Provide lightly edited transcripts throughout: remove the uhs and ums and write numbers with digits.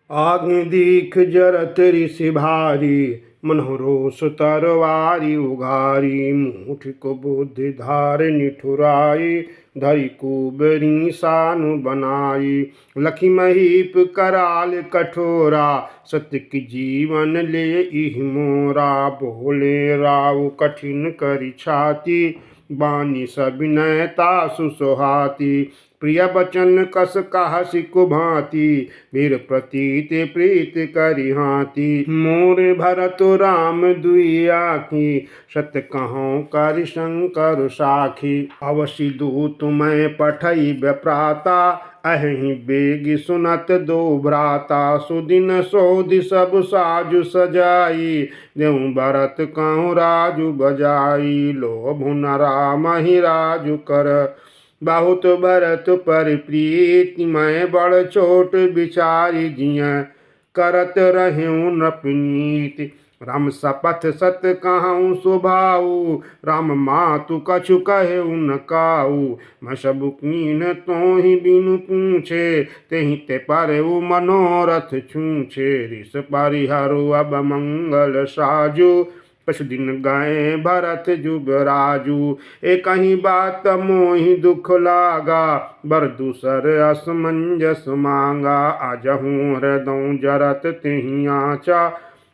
आग्नि दीख जरत ऋषि भारी, मनोरोष तरवारी उघारी। मुठ को बुद्धि धार निठुराई, धरि कुबरी सानु बनाई। लखी महीप कराल कठोरा, सत्य की जीवन ले इह मोरा। बोले राव कठिन करि छाती, बानी सविनयता सुसोहाती। प्रिय बचन कस कहसि कुभांति, वीर प्रतीत प्रीत करि हाथी। मोर भरत राम दुई आँखि, सत्य कहूँ करि शंकर साखी। अवसि दूत मैं पठई व्यप्राता, अहि बेगी सुनत दो भ्राता। सुदिन सोधि सब साजु सजाई, देऊँ भरत कहूँ राजु बजाई। लोभु न राम ही राजु कर, बहुत भरत पर प्रीति। मैं बड़ छोट विचारी जिय, करत रहूँ नृपनीति। राम सपथ सत कहूँ स्वभाऊ, राम मातु कछु कहेउ न काऊ। मैं सब कीन तो ही बिनु पूछे, तेहि ते परऊ मनोरथ छूछे। ऋष परिहरु अब मंगल साजु, पशुदिन गए भरत जुगराजू। एक ही बात मोहि दुख लागा, बर दूसर असमंजस मांगा। आजहूँ हृदय जरत तेहि आचा,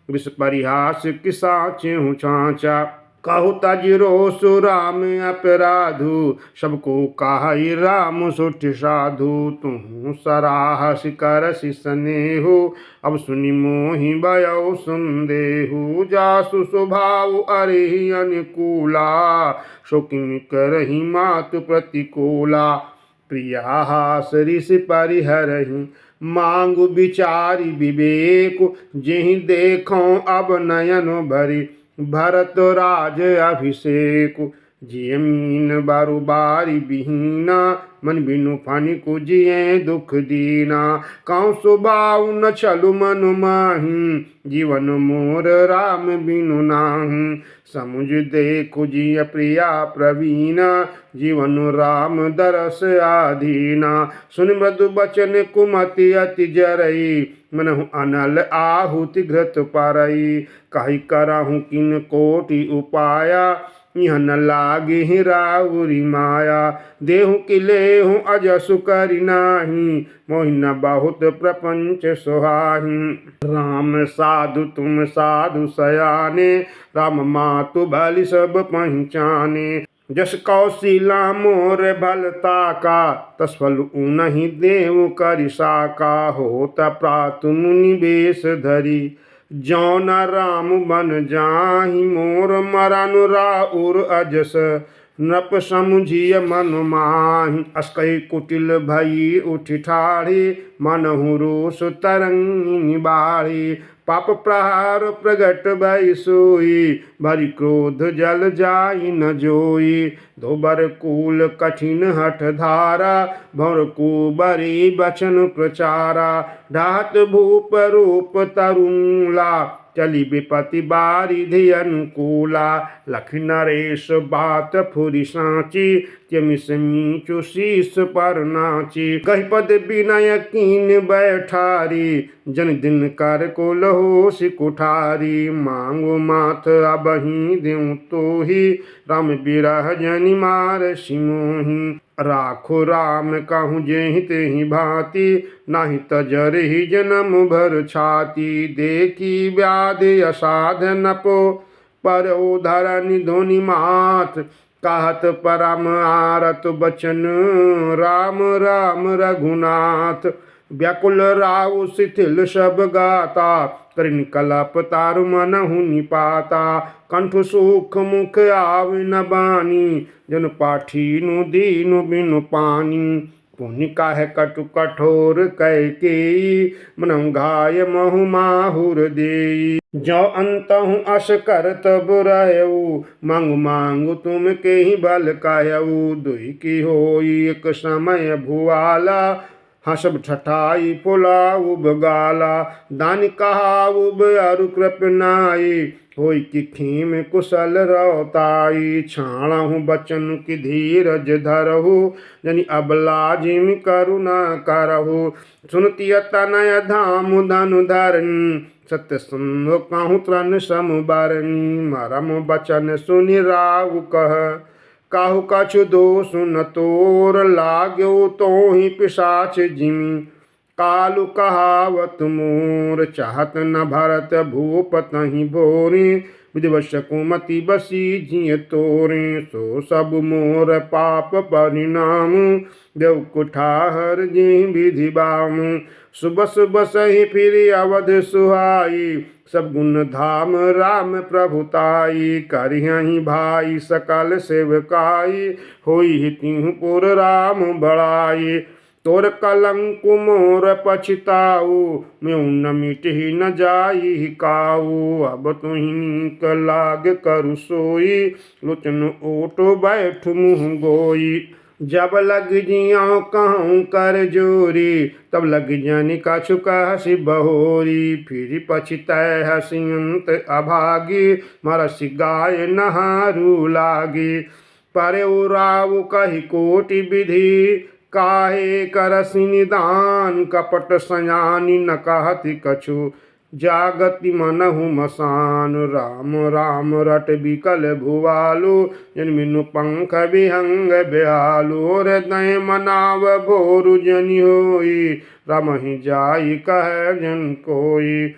विष परिहास किसा चेहु छाचा। कहु तज रोषु राम अपराधु, सबको काहि राम सुठ साधु। तुहु सराहसि करसि स्नेहु, अब सुनि मोहि भयउ संदेहु। जासु स्वभाव अरिहि अनुकूला, सो किम करहि मातु प्रतिकूला। प्रिया हास ऋषि परिहरहि, मांगु विचारि विवेक। जेहि देखौं अब नयन भरि, भरत राज अभिषेक। जिय मीन बारुबारी बिहीना, मन बिनु फनिकु जिये दुख दीना। कहूँ स्वभाव न छलु मन माही, जीवन मोर राम बिनु नाही। समुझ देखु जिय प्रिया प्रवीणा, जीवन राम दरस आधीना। सुन मृदु बचन कुमति अति जरई, मनहु अनल आहुति घृत परई। कहि करहु किन कोटि उपाया, यह न लागे राउरी माया। देहु कि लेहु अजसु करि नाही, मोहि न बहुत प्रपंच सुहाही। राम साधु तुम साधु सयाने, राम मातु भली सब पहचाने। जस कौशिला मोर भलता का, तस फल उनहि देव करि साका। होत प्रातु मुनि बेश धरी, जौन राम बन जाहि मोर मरनु राउर अजस। नृप समुझिय मन माहि, अस्कहि कुटिल भई उठि ठाढ़ी। मनहु रोष तरंगिनी बाढ़ी, पाप प्रहार प्रगट भई सोई। भरि क्रोध जल जाई न जोई, धोबर कूल कठिन हठ धारा। भौर कुबरी बचन प्रचारा, ढात भूप रूप तरुला। चली विपति बारिधि अनुकूला, लख नरेश बात फुरि साची। त्यमिस मीचु शीस पर नाची, कहि पद विनय कीन बैठारी। जन दिन कर को लहोसि कुठारी, मांगो माथ अबहि देऊँ तोहि। राम बिरह जनि मारसि मोहि, राखो राम कहूँ जेहि तेहि भांति। नाही तजरहि जन्म भर छाती, देखी व्याधि असाध नपो। परो धरनि धुनि मात, कहत परम आरत बचन। राम राम रघुनाथ, व्याकुल राव शिथिल सब गाता। करिन कलप तारु मनहु निपाता, कंठ सुख मुख आवे न बानी। जन पाठीनु दीनु बिनु पानी, पुनि काहे कटु कठोर कैकेयी। मनहु घाय महु माहुर देई, जो अंतहु अस कर तब रहऊ। मांगु मांगु तुम के ही बल कहऊ, दुई की होई एक समय भुआला। हसब ठठाई पुलाउब गाला दान कहाउब अरु कृपनाई होई कि खीम कुशल रौताई छाणहु बचन की धीरज धरहु जनि अबला जिम करुणा करहु सुनती तनय धाम धनु धरनी सत्य सुनो कहूँ त्रन समबरनी मरम बचन सुनि राव कह काहू कछु दोष न तोर लाग्यो तो ही पिशाच जिमी कालु कहावत मोर चाहत न भरत भूप तहि बोरे विधिवश कुमति बसी जिय तोरे सो सब मोर पाप परिणाम देव कुठाहर जी विधि बामु सुबह सुबह सही फिर अवध सुहाई सब गुण धाम राम प्रभुताई करिहि भाई सकल सेवकाई होई हितिहु पुर राम बड़ाई तोर कलंक मोर पछताऊ मैं न मिटही न जाई काऊ अब तुही नीक लाग करु सोई लोचन ओट बैठ मुँह गोई जब लग जियो कहूँ कर जोरी तब लग जानी कछु कहसी बहोरी फिर पछतै हसियंत अभागी मरसी गाय नहारू लागी परे उराव कही कोटि विधि काहे करसि निदान कपट सयानी न कहति कछु जागति मनहु मसान राम राम रट बिकल भुवालु जन्मिनु पंख विहंग बेहालु हृदय मनाव भोरु जनि होई रमहि जाई कह जन कोई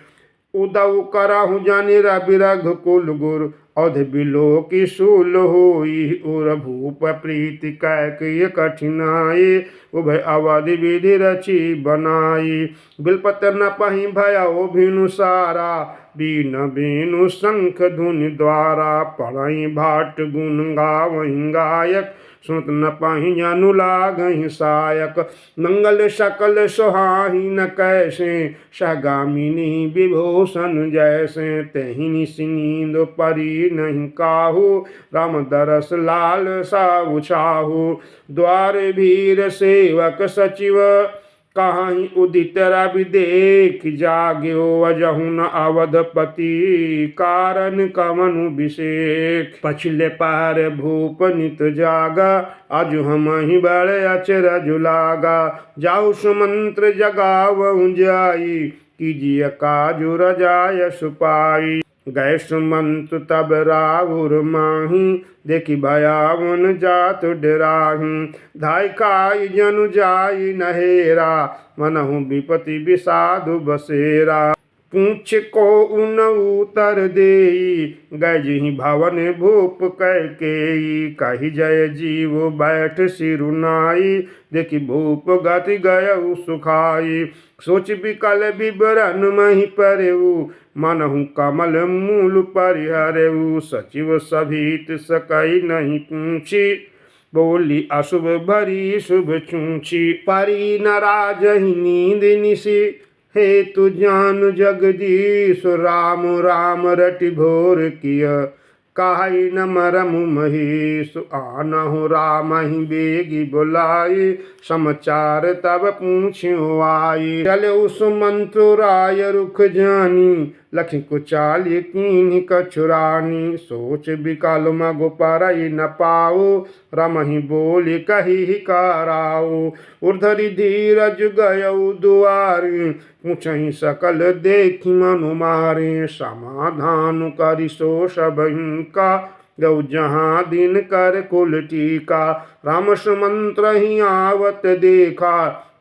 उदौ करहु जनि रवि रघुकुल गुरु अध बिलो की शूल होई उर भूप प्रीति कैकय कठिनाई उभय अवधि विधि रची बनाई बिलपत न पही भयो भिनु सारा बीन बीनु शंख धुनि द्वारा पढ़ई भाट गुण गावहीं गायक सुनत न पाहि जनु लागहि सायक मंगल सकल सुहाहि न कैसे सहगामिनी विभूषण जैसे तेहि निसि नींद परी नहीं काहू राम दरस लाल साहु छाहू द्वार भीर सेवक सचिव कहीं उदित रवि देख जाग्यो अजहु न अवधपति कारण कमनु विषेक पछले पार भूप नित जागा अजु हम ही बड़े अचरज लागा जाऊ सुमंत्र जगावहु जाई कीजिए काजु रजाय सुपाई गए सुमंत तब राहुर माही देखी भयावन जात डराही धाय काई जनु जाई नहेरा मनहु विपति विषादु बसेरा पूछ को उन उतर देई गजहि भवन भूप कैकेयी कही जय जीव बैठ सिरुनाई देखी भूप गति गयउ सुखाई सोच विकल विवरण मही परेऊ मनहु कमल मूल परिहरेऊ सचिव सभीत सकई नहीं पूछी बोली अशुभ भरी शुभ चूची परी नाराज ही नींद निशी हे तु जान जगदीश राम राम रटि भोर किय काहि न मरमु महेश आनहु राम ही बेगी बुलाई समाचार तब पूछ्यो आई चले उस मंत्र राय रुख जानी लखी कुचाली कीन्ही कछुरानी सोच बिकल मगो परई न पाओ रमहि बोली कही कराओ उर्धरि धीरज गयउ दुआरे पूछहि सकल देखी मनु मारे समाधान करि सो सबहि का गौ जहाँ दिन कर कुल टीका राम सुमंत्र ही आवत देखा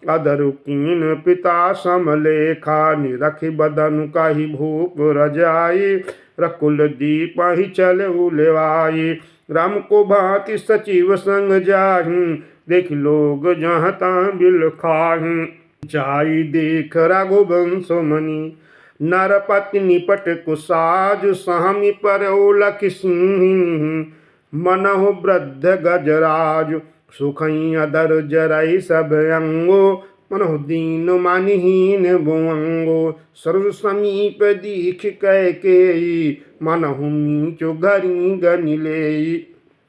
अदरु कीन पिता समलेखा निरखि बदन कही भूप रजाई रकुल दीप ही चल उलेवाई राम को भांति सचिव संग जाहि देख लोग जहाँ ता बिल खाहि जाई देख रघुवंश मणि नरपति निपट कुसाज स्वामी पर लख सिंह मनहु वृद्ध गजराज सुखई अदर जरई सब अंगो मनहु दीन मानहीन भुअंगो सर्व समीप दीख कैकेयी मनहु नीचो घरी गनिलेई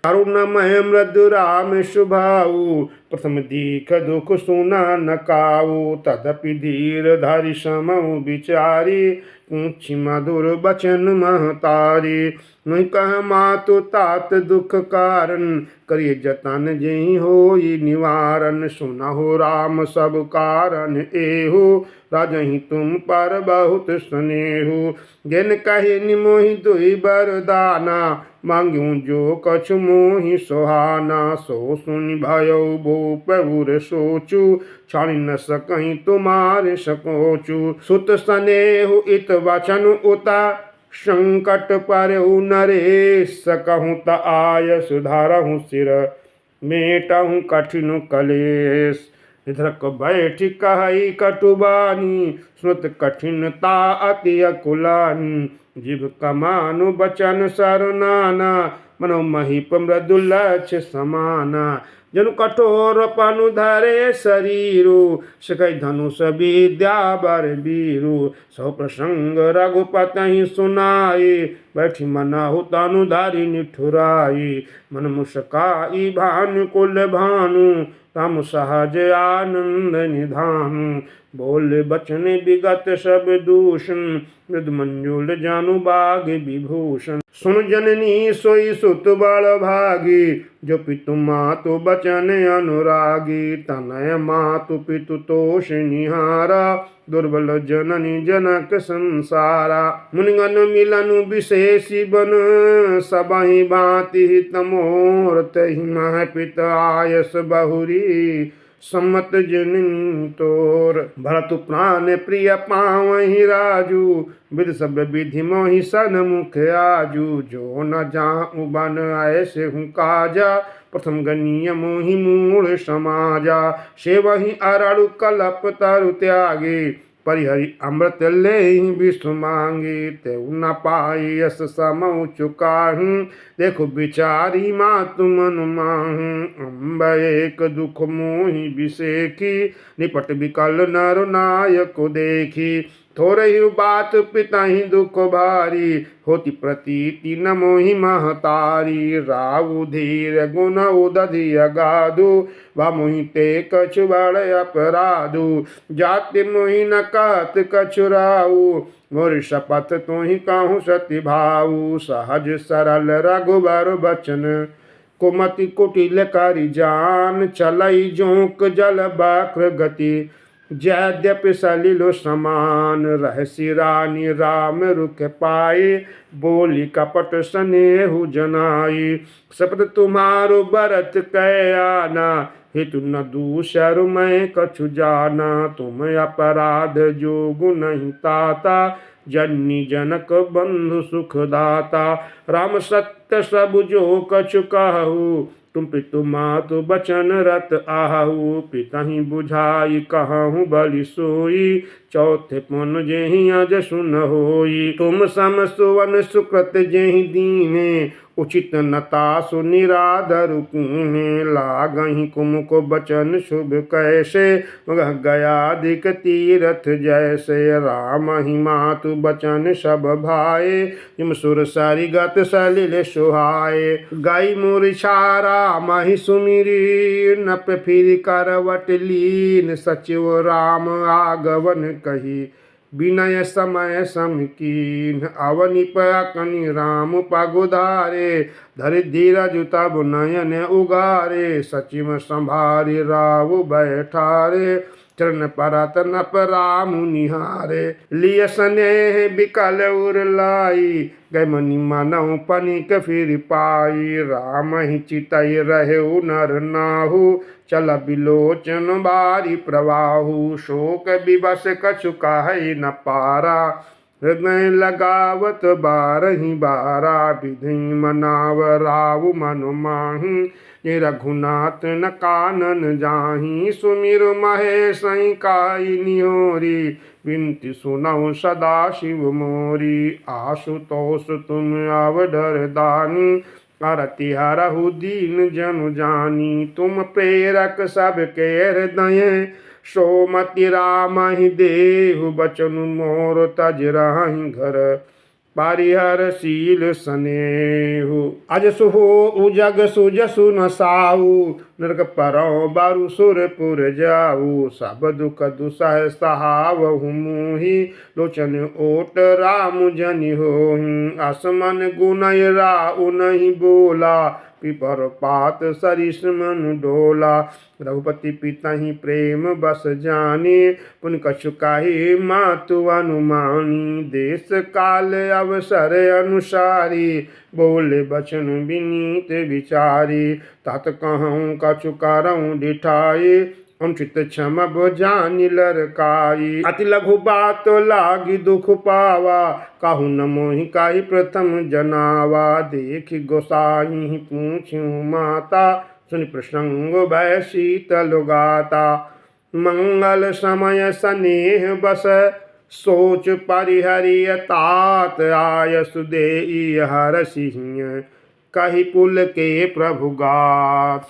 करुणमय मृदु राम शुभाऊ प्रथम दीख दुख सुना न काऊ, तदपि धीर धरि समऊ विचारी, पूछी मधुर बचन महतारी। नहीं कह मातु तात दुख कारण, करिए जतन जेहि होई निवारण। सुनहु राम सब कारण एहु, राजहि तुम पर बहुत स्नेहु। जिन कहे निमोहि दुई बरदाना, मांग्यूं जो कछु मोहि सुहाना। सो सुनि भयो भूप उर सोचु, छानि न सकहि तुम्हारे सकोचु। सुत स्नेहु इत वचन उता, संकट परहु नरेश। कहूँ त आय सुधारहु सिर, मेटहु कठिन कलेश। इधरक बैठ कहि कटुबानी, सुनत कठिनता अति अकुलानी। जिभ कमानु बचन सरनाना, मनो महीप मृदुलक्ष समाना। जनु कठोर पनु धरे शरीरु, सिखै धनुष विद्या बर बीरु। सौ प्रसंग रघुपति सुनाई, बैठी मनहु तनु धरि निठुराई। मन मुस्काई भानु कुल भानु, राम सहज आनंद निधानु। बोले बचन विगत सब दूषण, मृद मंजुल जानु बाग विभूषण। सुन जननी सोई सुत बल भागी, जो पितु मातु बचन अनुरागी। तनय मातु पितु तोष निहारा, दुर्बल जननी जनक संसारा। मुनिगण मिलन विशेषी बन, सबहि भांति हित मोर। तहि मह पित आयस बहुरी, सम्मत जननी तोर। भरत प्राण प्रिय पावहि राजू, विध सब विधि मोहि सन्मुख आजू। जो न जाऊँ बन ऐसे हूँ काजा, प्रथम गनीय मोहि मूढ़ समाजा। से वही अरड़ु कलप तरु त्यागी, परिहरि अमृत ले विष्णु मांगी। तेउ न पाई यस समऊ चुकाहूँ, देखो बिचारी मातु मन माहूँ। अम्ब एक दुख मोहि बिसेखी, निपट विकल नर नायक देखी। थोरही बात पिताहि दुख भारी, होती प्रतीति न मोहि महतारी। राहु धीर गुण उदधि अगाधु, वा मोहि ते कछु बड़ अपराधु। जाति मोहि न कहत कछु राहु, मोर शपथ तुहि कहूँ सति भाऊ। सहज सरल रघुबर बचन, कुमति कुटिल करि जान। चलई जोंक जल बक्र गति, यद्यपि सलिलो समान। रहसि रानी राम रुख पाई, बोली कपट स्नेहु जनाई। शपथ तुम्हारो बरत कै आना, हितु न दूसर मैं कछु जाना। तुम अपराध जोगु नहीं ताता, जननी जनक बंधु सुखदाता। राम सत्य सब जो कछु कहु, तुम पितु मातु बचन रत आहु। पिताहि बुझाई कहूँ बलि सोई, चौथे पुन जेहि अज सुन होई। तुम सम सुवन सुकृत जेहि दीने, उचित नता सुनिराधरु कीने। लागहि कुमुक बचन शुभ कैसे, मगह गयाधिक तीरथ जैसे। राम ही मातु बचन सब भाए, जिम सुर सारी गत सलिल सुहाए। गाई मोर छारा महि सुमिरी, नप फिर करवट लीन। सचिव राम आगवन कही, विनय समय समकीन। अवनि पकनि राम पगुधारे, धरि धीरज तब नयन उगारे। सचिव संभारि राव बैठारे, चरण परत नप राम निहारे। लिय स्नेह बिकल उर लाई, गै मनि मनहु पनिक फिर पाई। राम ही चितई रहु नर नाहु, चल बिलोचन बारी प्रवाहु। शोक विवश कछु कहै न पारा, हृदय लगावत बारहि बारा। विधि मनाव राव मन माहि, ये रघुनाथ न कानन जाहि। सुमिर महेश काई निहोरी, विनती सुनौ सदा शिव मोरी। आशुतोष तुम अवधर दानी, आरती हरहु दीन जनु जानी। तुम प्रेरक सबके हृदय, सोमति राम ही देहु बचनु मोर तज रहहि घर। परिहरशील स्नेहु। अजसु हो उजग सुजसु न साहु, नरक परौ बारु सुरपुर जाऊ। सब दुख दुसह सहावहु मुहि, लोचन ओट राम जनि होहि। आसमन गुनय राउ नहीं बोला, पिपर पात सरिस मनु डोला। रघुपति पितहि प्रेम बस जाने, पुन कछु काहि मातु अनुमानी। देश काल अवसर अनुसारी, बोले बचन विनीत विचारी। तात कहूँ कछु करऊँ डिठाई, अनुचित क्षमब जानि लरकाई। अति लघु बात लागी दुख पावा, काहू न मोहि काहि प्रथम जनावा। देखि गोसाई पूछ्यू माता, सुनि प्रसंग भय शीतल गाता। मंगल समय स्नेह बस, सोच परिहरिय तात। आयसु देई हरषि, कहि कुल के प्रभु गात।